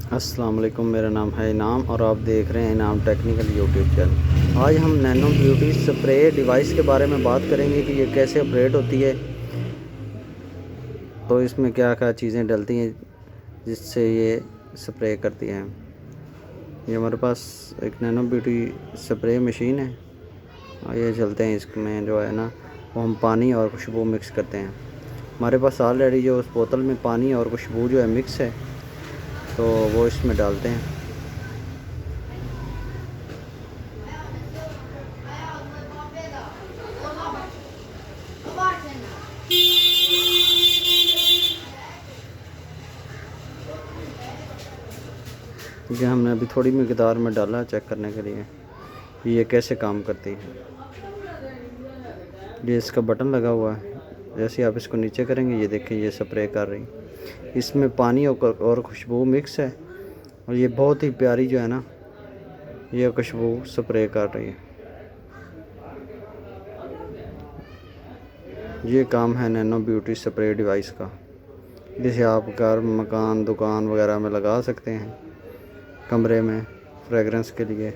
अस्सलाम वालेकुम, मेरा नाम है इनाम और आप देख रहे हैं इनाम टेक्निकल यूट्यूब चैनल। आज हम नैनो ब्यूटी स्प्रे डिवाइस के बारे में बात करेंगे कि ये कैसे ऑपरेट होती है, तो इसमें क्या क्या चीज़ें डलती हैं जिससे ये स्प्रे करती हैं। ये हमारे पास एक नैनो ब्यूटी स्प्रे मशीन है और ये चलते हैं। इसमें जो है ना, वो हम पानी और खुशबू मिक्स करते हैं। हमारे पास ऑलरेडी जो उस बोतल में पानी और खुशबू जो है मिक्स है, तो वो इसमें डालते हैं। ये हमने अभी थोड़ी मकदार में डाला चेक करने के लिए कि ये कैसे काम करती है। ये इसका बटन लगा हुआ है, जैसे आप इसको नीचे करेंगे ये देखें ये स्प्रे कर रही। इसमें पानी और खुशबू मिक्स है और ये बहुत ही प्यारी जो है ना, ये खुशबू स्प्रे कर रही है। ये काम है नैनो ब्यूटी स्प्रे डिवाइस का, जिसे आप घर, मकान, दुकान वगैरह में लगा सकते हैं, कमरे में फ्रेगरेंस के लिए।